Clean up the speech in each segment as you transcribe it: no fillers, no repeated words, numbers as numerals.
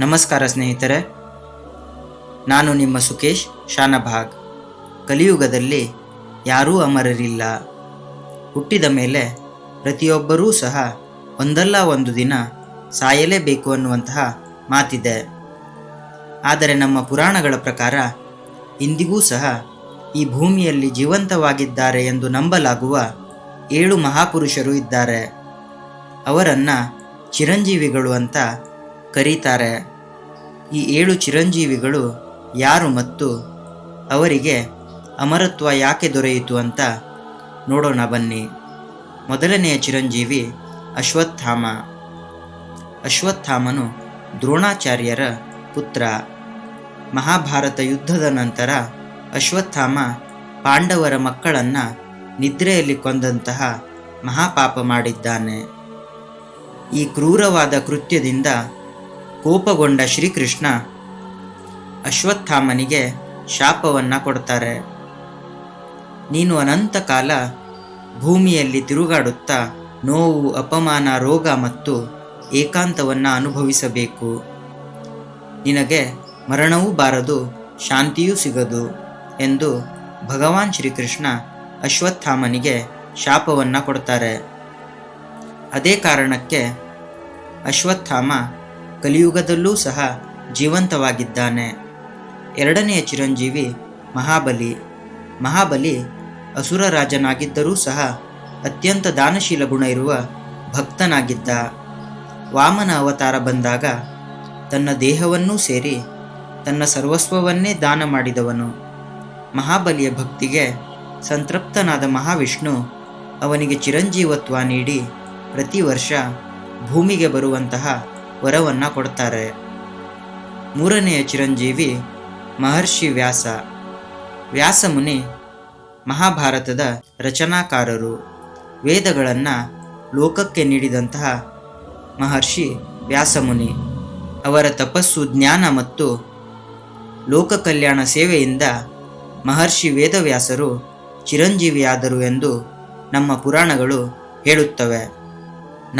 ನಮಸ್ಕಾರ ಸ್ನೇಹಿತರೆ, ನಾನು ನಿಮ್ಮ ಸುಕೇಶ್ ಶಾನಭಾಗ್. ಕಲಿಯುಗದಲ್ಲಿ ಯಾರೂ ಅಮರರಿಲ್ಲ. ಹುಟ್ಟಿದ ಮೇಲೆ ಪ್ರತಿಯೊಬ್ಬರೂ ಸಹ ಒಂದಲ್ಲ ಒಂದು ದಿನ ಸಾಯಲೇಬೇಕು ಅನ್ನುವಂತಹ ಮಾತಿದೆ. ಆದರೆ ನಮ್ಮ ಪುರಾಣಗಳ ಪ್ರಕಾರ ಇಂದಿಗೂ ಸಹ ಈ ಭೂಮಿಯಲ್ಲಿ ಜೀವಂತವಾಗಿದ್ದಾರೆ ಎಂದು ನಂಬಲಾಗುವ 7 ಮಹಾಪುರುಷರು ಇದ್ದಾರೆ. ಅವರನ್ನು ಚಿರಂಜೀವಿಗಳು ಅಂತ ಕರೀತಾರೆ. ಈ 7 ಚಿರಂಜೀವಿಗಳು ಯಾರು ಮತ್ತು ಅವರಿಗೆ ಅಮರತ್ವ ಯಾಕೆ ದೊರೆಯಿತು ಅಂತ ನೋಡೋಣ ಬನ್ನಿ. ಮೊದಲನೆಯ ಚಿರಂಜೀವಿ ಅಶ್ವತ್ಥಾಮ. ಅಶ್ವತ್ಥಾಮನು ದ್ರೋಣಾಚಾರ್ಯರ ಪುತ್ರ. ಮಹಾಭಾರತ ಯುದ್ಧದ ನಂತರ ಅಶ್ವತ್ಥಾಮ ಪಾಂಡವರ ಮಕ್ಕಳನ್ನು ನಿದ್ರೆಯಲ್ಲಿ ಕೊಂದಂತಹ ಮಹಾಪಾಪ ಮಾಡಿದ್ದಾನೆ. ಈ ಕ್ರೂರವಾದ ಕೃತ್ಯದಿಂದ ಕೋಪಗೊಂಡ ಶ್ರೀಕೃಷ್ಣ ಅಶ್ವತ್ಥಾಮನಿಗೆ ಶಾಪವನ್ನು ಕೊಡ್ತಾರೆ. ನೀನು ಅನಂತ ಕಾಲ ಭೂಮಿಯಲ್ಲಿ ತಿರುಗಾಡುತ್ತಾ ನೋವು, ಅಪಮಾನ, ರೋಗ ಮತ್ತು ಏಕಾಂತವನ್ನು ಅನುಭವಿಸಬೇಕು. ನಿನಗೆ ಮರಣವೂ ಬಾರದು, ಶಾಂತಿಯೂ ಸಿಗದು ಎಂದು ಭಗವಾನ್ ಶ್ರೀಕೃಷ್ಣ ಅಶ್ವತ್ಥಾಮನಿಗೆ ಶಾಪವನ್ನು ಕೊಡ್ತಾರೆ. ಅದೇ ಕಾರಣಕ್ಕೆ ಅಶ್ವತ್ಥಾಮ ಕಲಿಯುಗದಲ್ಲೂ ಸಹ ಜೀವಂತವಾಗಿದ್ದಾನೆ. ಎರಡನೆಯ ಚಿರಂಜೀವಿ ಮಹಾಬಲಿ. ಮಹಾಬಲಿ ಅಸುರ ರಾಜನಾಗಿದ್ದರೂ ಸಹ ಅತ್ಯಂತ ದಾನಶೀಲ ಗುಣ ಇರುವ ಭಕ್ತನಾಗಿದ್ದ. ವಾಮನ ಅವತಾರ ಬಂದಾಗ ತನ್ನ ದೇಹವನ್ನೂ ಸೇರಿ ತನ್ನ ಸರ್ವಸ್ವವನ್ನೇ ದಾನ ಮಾಡಿದವನು. ಮಹಾಬಲಿಯ ಭಕ್ತಿಗೆ ಸಂತೃಪ್ತನಾದ ಮಹಾವಿಷ್ಣು ಅವನಿಗೆ ಚಿರಂಜೀವತ್ವ ನೀಡಿ ಪ್ರತಿ ವರ್ಷ ಭೂಮಿಗೆ ಬರುವಂತಹ ವರವನ್ನು ಕೊಡ್ತಾರೆ. ಮೂರನೆಯ ಚಿರಂಜೀವಿ ಮಹರ್ಷಿ ವ್ಯಾಸ. ವ್ಯಾಸಮುನಿ ಮಹಾಭಾರತದ ರಚನಾಕಾರರು. ವೇದಗಳನ್ನು ಲೋಕಕ್ಕೆ ನೀಡಿದಂತಹ ಮಹರ್ಷಿ ವ್ಯಾಸಮುನಿ. ಅವರ ತಪಸ್ಸು, ಜ್ಞಾನ ಮತ್ತು ಲೋಕ ಕಲ್ಯಾಣ ಸೇವೆಯಿಂದ ಮಹರ್ಷಿ ವೇದವ್ಯಾಸರು ಚಿರಂಜೀವಿಯಾದರು ಎಂದು ನಮ್ಮ ಪುರಾಣಗಳು ಹೇಳುತ್ತವೆ.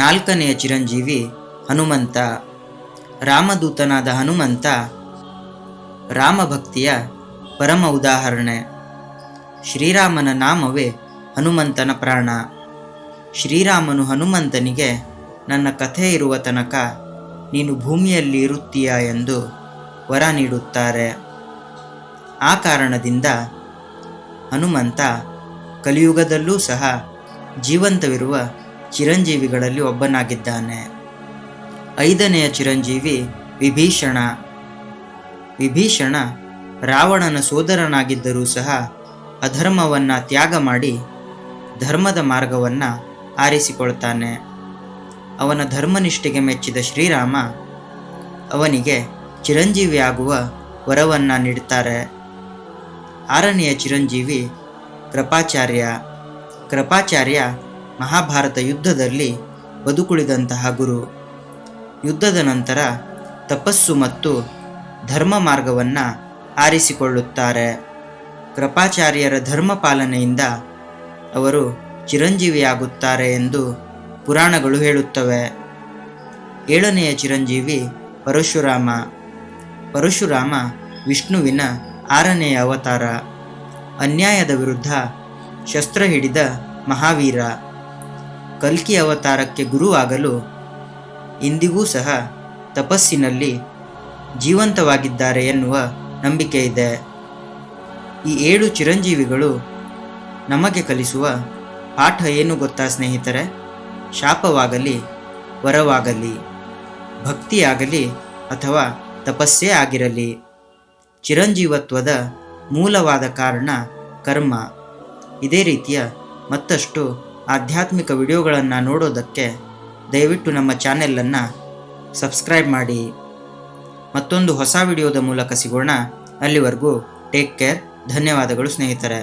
ನಾಲ್ಕನೆಯ ಚಿರಂಜೀವಿ ಹನುಮಂತ. ರಾಮದೂತನಾದ ಹನುಮಂತ ರಾಮಭಕ್ತಿಯ ಪರಮ ಉದಾಹರಣೆ. ಶ್ರೀರಾಮನ ನಾಮವೇ ಹನುಮಂತನ ಪ್ರಾಣ. ಶ್ರೀರಾಮನು ಹನುಮಂತನಿಗೆ ನನ್ನ ಕಥೆ ಇರುವ ತನಕ ನೀನು ಭೂಮಿಯಲ್ಲಿ ಇರುತ್ತೀಯಾ ಎಂದು ವರ ನೀಡುತ್ತಾರೆ. ಆ ಕಾರಣದಿಂದ ಹನುಮಂತ ಕಲಿಯುಗದಲ್ಲೂ ಸಹ ಜೀವಂತವಿರುವ ಚಿರಂಜೀವಿಗಳಲ್ಲಿ ಒಬ್ಬನಾಗಿದ್ದಾನೆ. ಐದನೆಯ ಚಿರಂಜೀವಿ ವಿಭೀಷಣ. ವಿಭೀಷಣ ರಾವಣನ ಸೋದರನಾಗಿದ್ದರೂ ಸಹ ಅಧರ್ಮವನ್ನು ತ್ಯಾಗ ಮಾಡಿ ಧರ್ಮದ ಮಾರ್ಗವನ್ನು ಆರಿಸಿಕೊಳ್ತಾನೆ. ಅವನ ಧರ್ಮನಿಷ್ಠೆಗೆ ಮೆಚ್ಚಿದ ಶ್ರೀರಾಮ ಅವನಿಗೆ ಚಿರಂಜೀವಿಯಾಗುವ ವರವನ್ನು ನೀಡುತ್ತಾರೆ. ಆರನೆಯ ಚಿರಂಜೀವಿ ಕೃಪಾಚಾರ್ಯ. ಕೃಪಾಚಾರ್ಯ ಮಹಾಭಾರತ ಯುದ್ಧದಲ್ಲಿ ಬದುಕುಳಿದಂತಹ ಗುರು. ಯುದ್ಧದ ನಂತರ ತಪಸ್ಸು ಮತ್ತು ಧರ್ಮ ಮಾರ್ಗವನ್ನು ಆರಿಸಿಕೊಳ್ಳುತ್ತಾರೆ. ಕೃಪಾಚಾರ್ಯರ ಧರ್ಮ ಪಾಲನೆಯಿಂದ ಅವರು ಚಿರಂಜೀವಿಯಾಗುತ್ತಾರೆ ಎಂದು ಪುರಾಣಗಳು ಹೇಳುತ್ತವೆ. ಏಳನೆಯ ಚಿರಂಜೀವಿ ಪರಶುರಾಮ. ಪರಶುರಾಮ ವಿಷ್ಣುವಿನ 6ನೆಯ ಅವತಾರ. ಅನ್ಯಾಯದ ವಿರುದ್ಧ ಶಸ್ತ್ರ ಹಿಡಿದ ಮಹಾವೀರ. ಕಲ್ಕಿ ಅವತಾರಕ್ಕೆ ಗುರುವಾಗಲು ಇಂದಿಗೂ ಸಹ ತಪಸ್ಸಿನಲ್ಲಿ ಜೀವಂತವಾಗಿದ್ದಾರೆ ಎನ್ನುವ ನಂಬಿಕೆ ಇದೆ. ಈ 7 ಚಿರಂಜೀವಿಗಳು ನಮಗೆ ಕಲಿಸುವ ಪಾಠ ಏನು ಗೊತ್ತಾ ಸ್ನೇಹಿತರೆ? ಶಾಪವಾಗಲಿ, ವರವಾಗಲಿ, ಭಕ್ತಿಯಾಗಲಿ ಅಥವಾ ತಪಸ್ಸೇ ಆಗಿರಲಿ, ಚಿರಂಜೀವತ್ವದ ಮೂಲವಾದ ಕಾರಣ ಕರ್ಮ. ಇದೇ ರೀತಿಯ ಮತ್ತಷ್ಟು ಆಧ್ಯಾತ್ಮಿಕ ವಿಡಿಯೋಗಳನ್ನು ನೋಡೋದಕ್ಕೆ ದಯವಿಟ್ಟು ನಮ್ಮ ಚಾನೆಲನ್ನು ಸಬ್ಸ್ಕ್ರೈಬ್ ಮಾಡಿ. ಮತ್ತೊಂದು ಹೊಸ ವಿಡಿಯೋದ ಮೂಲಕ ಸಿಗೋಣ. ಅಲ್ಲಿವರೆಗೂ ಟೇಕ್ ಕೇರ್. ಧನ್ಯವಾದಗಳು ಸ್ನೇಹಿತರೆ.